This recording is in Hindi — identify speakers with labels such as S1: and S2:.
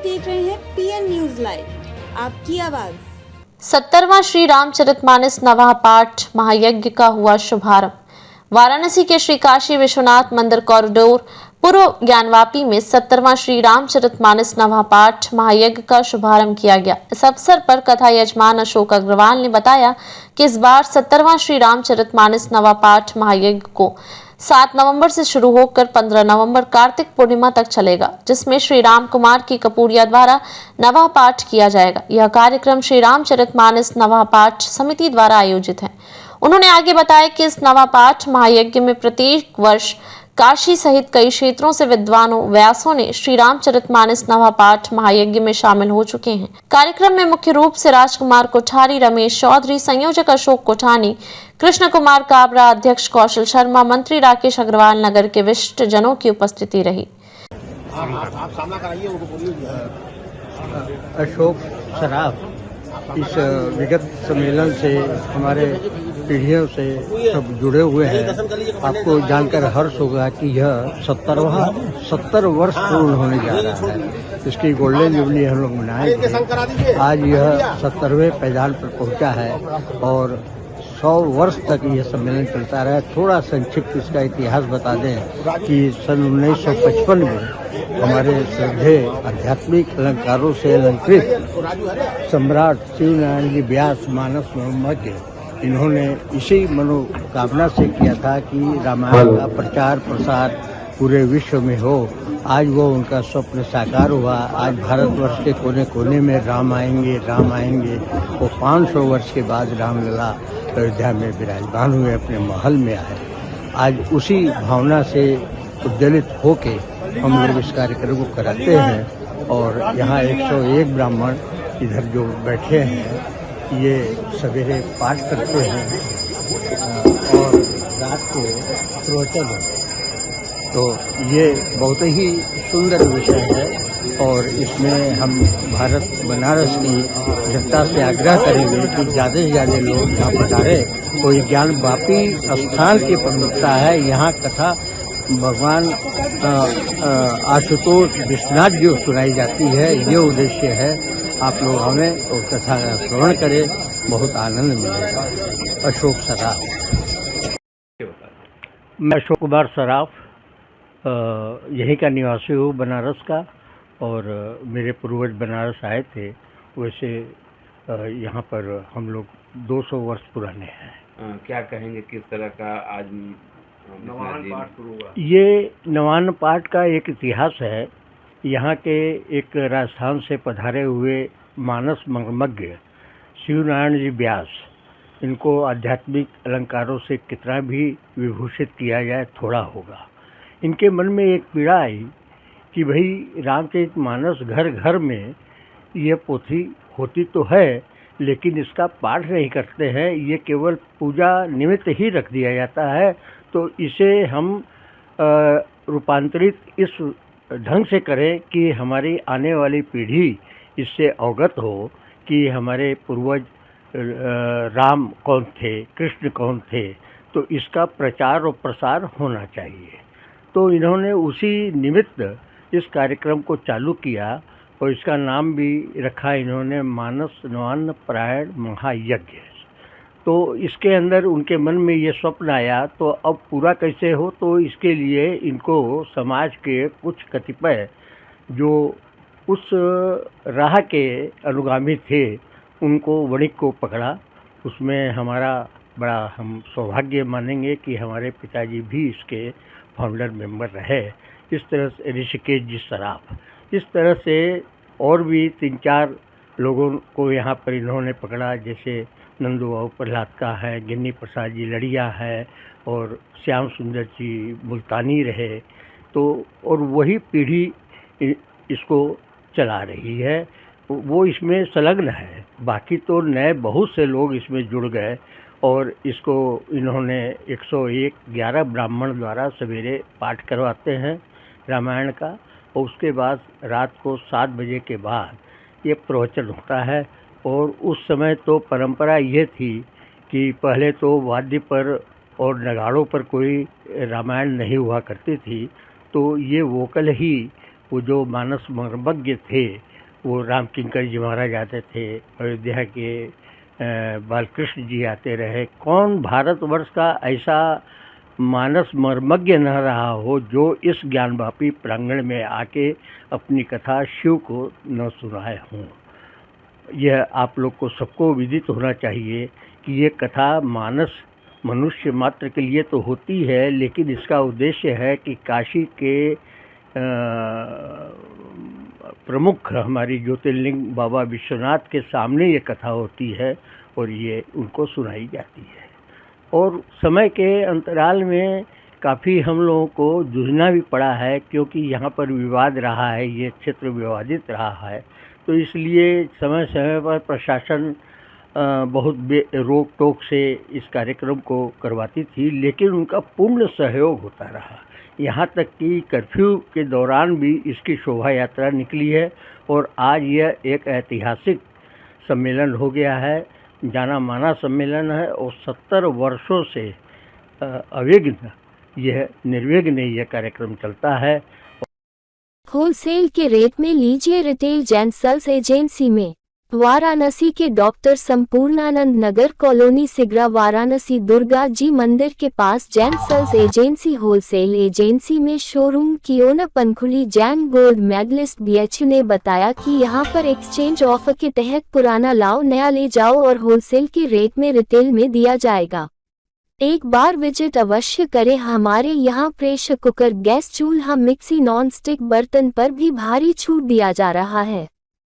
S1: देख रहे हैं पीएन न्यूज लाइव, आपकी आवाज।
S2: 70वां श्री रामचरितमानस नवाह पाठ महायज्ञ का हुआ शुभारंभ। वाराणसी के श्री काशी विश्वनाथ मंदिर कॉरिडोर पूर्व ज्ञानवापी में 70वां श्री रामचरितमानस नवाह पाठ महायज्ञ का शुभारंभ किया गया। इस अवसर पर कथा यजमान अशोक अग्रवाल ने बताया कि इस बार 70वां श्री रामचरितमानस नवाह पाठ महायज्ञ को 7 नवंबर से शुरू होकर 15 नवंबर कार्तिक पूर्णिमा तक चलेगा, जिसमें श्री राम कुमार की कपूरिया द्वारा नवाह पाठ किया जाएगा। यह कार्यक्रम श्री रामचरितमानस नवाह पाठ समिति द्वारा आयोजित है। उन्होंने आगे बताया कि इस नवाह पाठ महायज्ञ में प्रत्येक वर्ष काशी सहित कई क्षेत्रों से विद्वानों व्यासों ने श्री रामचरितमानस नवाह पाठ महायज्ञ में शामिल हो चुके हैं। कार्यक्रम में मुख्य रूप से राजकुमार कोठारी, रमेश चौधरी, संयोजक अशोक कोठानी, कृष्ण कुमार काबरा, अध्यक्ष कौशल शर्मा, मंत्री राकेश अग्रवाल, नगर के विशिष्ट जनों की उपस्थिति रही।
S3: अशोक सराफ इस विगत सम्मेलन से हमारे पीढ़ियों से सब जुड़े हुए हैं। आपको जानकर हर्ष होगा कि यह 70 वर्ष पूर्ण होने जा रहा है। इसकी गोल्डन जुबली हम लोग मनाएंगे। आज यह 70वें पैदान पर पहुंचा है और 100 वर्ष तक यह सम्मेलन चलता रहा। थोड़ा संक्षिप्त इसका इतिहास बता दें कि सन 1955 में हमारे श्रद्धेय आध्यात्मिक अलंकारों से अलंकृत सम्राट शिवनारायण जी व्यास मानस मर्मज्ञ इन्होंने इसी मनोकामना से किया था कि रामायण का प्रचार प्रसार पूरे विश्व में हो। आज वो उनका स्वप्न साकार हुआ। आज भारतवर्ष के कोने कोने में राम आएंगे। वो 500 वर्ष के बाद रामलला अयोध्या में विराजमान हुए, अपने महल में आए। आज उसी भावना से उद्वेलित होके हम लोग इस कार्यक्रम को कराते हैं। और यहाँ 101 ब्राह्मण इधर जो बैठे हैं ये सवेरे पाठ करते हैं और रात को प्रवचन है। तो ये बहुत ही सुंदर विषय है और इसमें हम भारत बनारस की जनता से आग्रह करेंगे कि ज़्यादा से ज़्यादा लोग यहाँ पधारें। कोई ज्ञानवापी स्थान की प्रमुखता है। यहाँ कथा भगवान आशुतोष विश्वनाथ जी सुनाई जाती है। ये उद्देश्य है। आप लोग हमें और कथा का श्रवण करें, बहुत आनंद मिलेगा। अशोक सराफ। मैं अशोक कुमार सराफ यहीं का निवासी हूँ, बनारस का। और मेरे पूर्वज बनारस आए थे। वैसे यहाँ पर हम लोग 200 वर्ष पुराने हैं।
S4: क्या कहेंगे किस तरह का आज
S3: नवान पाठ शुरू हुआ? ये नवान पाठ का एक इतिहास है। यहाँ के एक राजस्थान से पधारे हुए मानस मर्मज्ञ शिवनारायण जी व्यास, इनको आध्यात्मिक अलंकारों से कितना भी विभूषित किया जाए थोड़ा होगा। इनके मन में एक पीड़ा आई कि भाई रामचरितमानस घर घर में ये पोथी होती तो है, लेकिन इसका पाठ नहीं करते हैं। ये केवल पूजा निमित्त ही रख दिया जाता है। तो इसे हम रूपांतरित इस ढंग से करें कि हमारी आने वाली पीढ़ी इससे अवगत हो कि हमारे पूर्वज राम कौन थे, कृष्ण कौन थे। तो इसका प्रचार और प्रसार होना चाहिए। तो इन्होंने उसी निमित्त इस कार्यक्रम को चालू किया और इसका नाम भी रखा इन्होंने मानस नवान्न पारायण महायज्ञ। तो इसके अंदर उनके मन में ये स्वप्न आया, तो अब पूरा कैसे हो। तो इसके लिए इनको समाज के कुछ कतिपय जो उस राह के अनुगामी थे उनको वणिक को पकड़ा। उसमें हमारा बड़ा हम सौभाग्य मानेंगे कि हमारे पिताजी भी इसके फाउंडर मेंबर रहे। इस तरह से ऋषिकेश जी सराफ, इस तरह से और भी 3-4 लोगों को यहाँ पर इन्होंने पकड़ा। जैसे नंदू बाबू प्रहलाद का है, गिन्नी प्रसाद जी लड़िया है और श्याम सुंदर जी मुल्तानी रहे। तो और वही पीढ़ी इसको चला रही है, वो इसमें संलग्न है। बाकी तो नए बहुत से लोग इसमें जुड़ गए और इसको इन्होंने 101 ब्राह्मण द्वारा सवेरे पाठ करवाते हैं रामायण का। और उसके बाद रात को 7 बजे के बाद ये प्रवचन होता है। और उस समय तो परंपरा ये थी कि पहले तो वाद्य पर और नगाड़ों पर कोई रामायण नहीं हुआ करती थी। तो ये वोकल ही वो जो मानस मर्मज्ञ थे वो राम किंकर जी महाराज आते थे, अयोध्या के बालकृष्ण जी आते रहे। कौन भारतवर्ष का ऐसा मानस मर्मज्ञ न रहा हो जो इस ज्ञानवापी प्रांगण में आके अपनी कथा शिव को न सुनाए हों। यह आप लोग को सबको विदित होना चाहिए कि ये कथा मानस मनुष्य मात्र के लिए तो होती है, लेकिन इसका उद्देश्य है कि काशी के प्रमुख हमारी ज्योतिर्लिंग बाबा विश्वनाथ के सामने ये कथा होती है और ये उनको सुनाई जाती है। और समय के अंतराल में काफ़ी हम लोगों को जूझना भी पड़ा है, क्योंकि यहाँ पर विवाद रहा है, ये क्षेत्र विवादित रहा है। तो इसलिए समय समय पर प्रशासन बहुत रोक टोक से इस कार्यक्रम को करवाती थी, लेकिन उनका पूर्ण सहयोग होता रहा। यहाँ तक कि कर्फ्यू के दौरान भी इसकी शोभा यात्रा निकली है और आज यह एक ऐतिहासिक सम्मेलन हो गया है, जाना माना सम्मेलन है और 70 वर्षों से अविघ्न यह निर्विघ्न यह कार्यक्रम चलता है।
S5: होलसेल के रेट में लीजिए रिटेल जेंट्स एजेंसी में। वाराणसी के डॉक्टर संपूर्णानंद नगर कॉलोनी सिगरा वाराणसी दुर्गा जी मंदिर के पास जेंट्स एजेंसी होलसेल एजेंसी में शोरूम की owner Pankhuri Jain gold medallist BHU ने बताया कि यहां पर एक्सचेंज ऑफर के तहत पुराना लाओ नया ले जाओ और होलसेल के रेट में रिटेल में दिया जाएगा। एक बार विजिट अवश्य करें। हमारे यहाँ प्रेशर कुकर, गैस चूल्हा, मिक्सी, नॉन स्टिक बर्तन पर भी भारी छूट दिया जा रहा है।